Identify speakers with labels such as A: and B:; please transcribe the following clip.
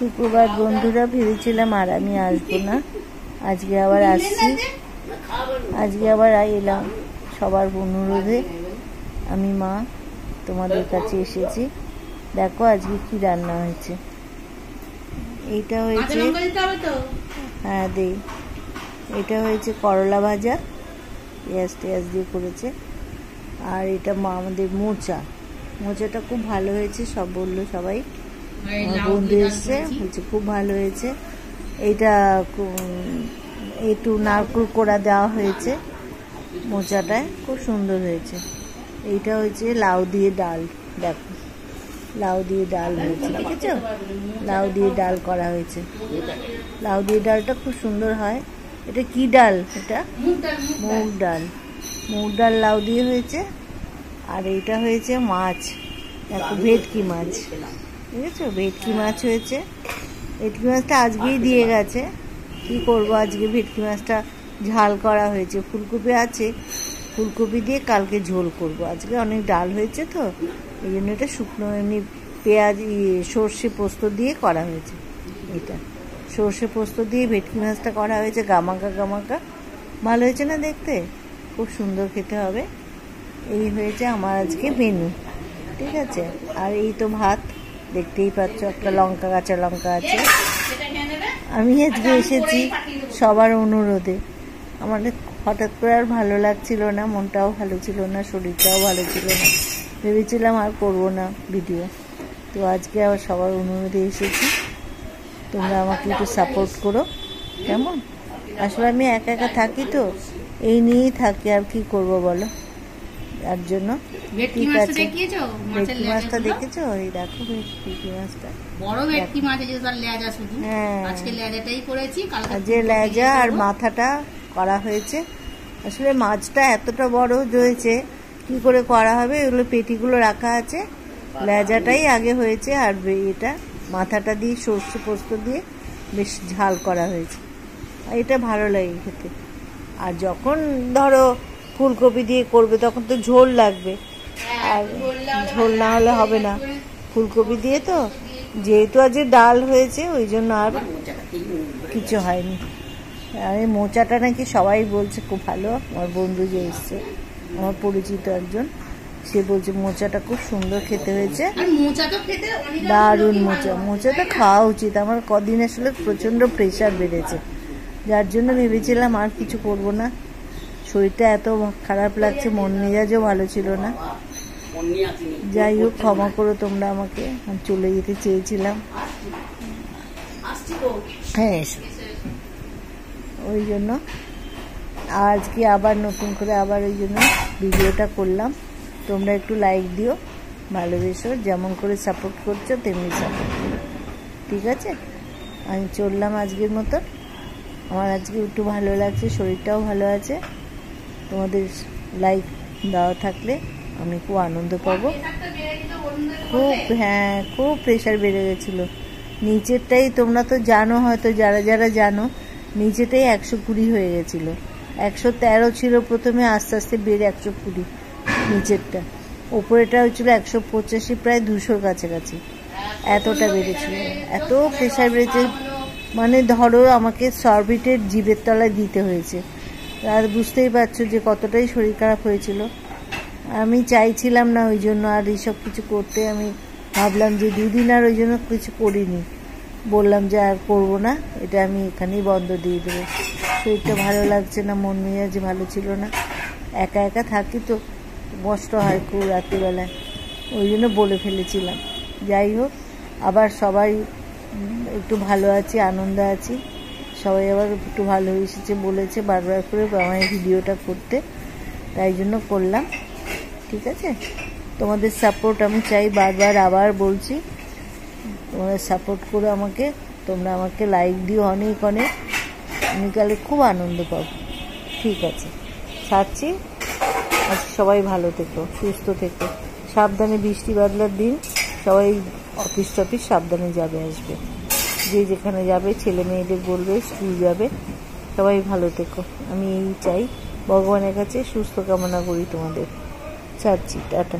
A: শুক্রবার বন্ধুরা, ভেবেছিলাম আর আমি আসবো না, আজকে আবার আসছি। আজকে আবার এলাম সবার অনুরোধে। আমি মা তোমাদের কাছে এসেছি। দেখো আজকে কি রান্না হয়েছে। এইটা হয়েছে, হ্যাঁ দেই, এটা হয়েছে করলা ভাজা, পেঁয়াজ টেয়াজ দিয়ে করেছে। আর এটা মা আমাদের মোচাটা খুব ভালো হয়েছে, সব বললো সবাই, বন্ধু এসছে বলছে খুব ভালো হয়েছে। এইটা একটু নারকেল কোড়া দেওয়া হয়েছে মোচাটায়, খুব সুন্দর হয়েছে। এইটা হয়েছে লাউ দিয়ে ডাল, দেখো লাউ দিয়ে ডাল হয়েছে, দেখেছ, লাউ দিয়ে ডাল করা হয়েছে। লাউ দিয়ে ডালটা খুব সুন্দর হয়। এটা কি ডাল? এটা মুগ ডাল, মুগ ডাল লাউ দিয়ে হয়েছে। আর এইটা হয়েছে মাছ, দেখো ভেটকি মাছ, বুঝেছো, ভেটকি মাছ হয়েছে। ভেটকি মাছটা আজকেই দিয়ে গেছে, কি করব, আজকে ভেটকি মাছটা ঝাল করা হয়েছে। ফুলকপি আছে, ফুলকপি দিয়ে কালকে ঝোল করব। আজকে অনেক ডাল হয়েছে তো, এই জন্য এটা শুকনো এমনি পেঁয়াজ সর্ষে পোস্ত দিয়ে করা হয়েছে। এটা সর্ষে পোস্ত দিয়ে ভেটকি মাছটা করা হয়েছে, গামাকা গামাকা, ভালো হয়েছে না দেখতে, খুব সুন্দর খেতে হবে। এই হয়েছে আমার আজকে মেনু, ঠিক আছে। আর এই তো ভাত, দেখতেই পাচ্ছ, একটা লঙ্কা, কাঁচা লঙ্কা আছে। আমি আজকে এসেছি সবার অনুরোধে। আমার হঠাৎ করে আর ভালো লাগছিল না, মনটাও ভালো ছিল না, শরীরটাও ভালো ছিল না, ভেবেছিলাম আর করবো না ভিডিও। তো আজকে আবার সবার অনুরোধে এসেছি। তোমরা আমাকে একটু সাপোর্ট করো, কেমন? আসলে আমি একা একা থাকি তো, এই নিয়েই থাকি, আর কি করবো বলো। তার জন্য ঠিক আছে। ভেটকি মাছটা দেখেছো? এই দেখো ভেটকি মাছটা,
B: বড় ভেটকি মাছ, তার লেজা শুধু, আজকে লেজাটাই করেছি, কালকে
A: যে লেজা আর মাথাটা করা হয়েছে। আসলে মাছটা এতটা বড় হয়েছে, কি করে করা হবে, এগুলো পেটিগুলো রাখা আছে, লেজাটাই আগে হয়েছে। আর এটা মাথাটা দিয়ে সর্ষে পোস্ত দিয়ে বেশ ঝাল করা হয়েছে, এটা ভালো লাগে খেতে। আর যখন ধরো ফুলকপি দিয়ে করবে তখন তো ঝোল লাগবে, আর ঝোল না হলে হবে না। ফুলকপি দিয়ে তো, যেহেতু আজ ডাল হয়েছে ওই জন্য আর কিছু হয়নি। আর এই মোচাটা নাকি সবাই বলছে খুব ভালো। আমার বন্ধু যে এসছে, আমার পরিচিত একজন, সে বলছে মোচাটা খুব সুন্দর খেতে হয়েছে, দারুণ মোচা। মোচাটা খাওয়া উচিত। আমার কদিন আসলে প্রচণ্ড প্রেশার বেড়েছে, যার জন্য ভেবেছিলাম আর কিছু করব না। শরীরটা এত খারাপ লাগছে, মন মেজাজও ভালো ছিল না। যাই হোক, ক্ষমা করো তোমরা আমাকে, আমি চলে যেতে চেয়েছিলাম। হ্যাঁ, ওই জন্য আজকে আবার নতুন করে আবার ওই জন্য ভিডিওটা করলাম। তোমরা একটু লাইক দিও, ভালোবেসো, যেমন করে সাপোর্ট করছো তেমনি সাপোর্ট করো, ঠিক আছে। আমি চললাম আজকের মতো। আমার আজকে একটু ভালো লাগছে, শরীরটাও ভালো আছে। তোমাদের লাইক দেওয়া থাকলে আমি খুব আনন্দ পাবো। খুব, হ্যাঁ, খুব প্রেশার বেড়ে গেছিলো। নিচেরটাই তোমরা তো জানো, হয়তো যারা যারা জানো, নিচেটাই 120 হয়ে গেছিলো। 113 ছিল প্রথমে, আস্তে আস্তে বেড়ে 120 নিচেরটা। ওপরেটা হয়েছিল 185, প্রায় 200 কাছাকাছি, এতটা বেড়েছিল। এত প্রেশার বেড়েছে, মানে ধরো আমাকে সরবিটের জিভের তলায় দিতে হয়েছে। আর বুঝতেই পারছো যে কতটাই শরীর খারাপ হয়েছিল। আমি চাইছিলাম না ওই জন্য আর এইসব কিছু করতে। আমি ভাবলাম যে 2 দিন আর ওই জন্য কিছু করিনি, বললাম যে আর করবো না, এটা আমি এখানেই বন্ধ দিয়ে দেবো। শরীরটা ভালো লাগছে না, মন মেজাজ ভালো ছিল না, একা একা থাকি তো কষ্ট হয় খুব রাত্রিবেলায়, ওই জন্য বলে ফেলেছিলাম। যাই হোক, আবার সবাই একটু ভালো আছি, আনন্দ আছি। সবাই আবার একটু ভালো এসেছে বলেছে বারবার করে আমার ভিডিওটা করতে, তাই জন্য করলাম, ঠিক আছে। তোমাদের সাপোর্ট আমি চাই, বারবার আবার বলছি, তোমরা সাপোর্ট করো আমাকে। তোমরা আমাকে লাইক দিও অনেক অনেক, আমি কালে খুব আনন্দ পাবো, ঠিক আছে। ছাড়ছি, আজকে সবাই ভালো থেকো, সুস্থ থেকো, সাবধানে। বৃষ্টি বাদলার দিন, সবাই অফিস টফিস সাবধানে যাবে আসবে, যে যেখানে যাবে, ছেলে মেয়েদের বলবে স্কুল যাবে, সবাই ভালো থেকো। আমি এই চাই, ভগবানের কাছে সুস্থ কামনা করি তোমাদের। ছাড়ছি, টাটা।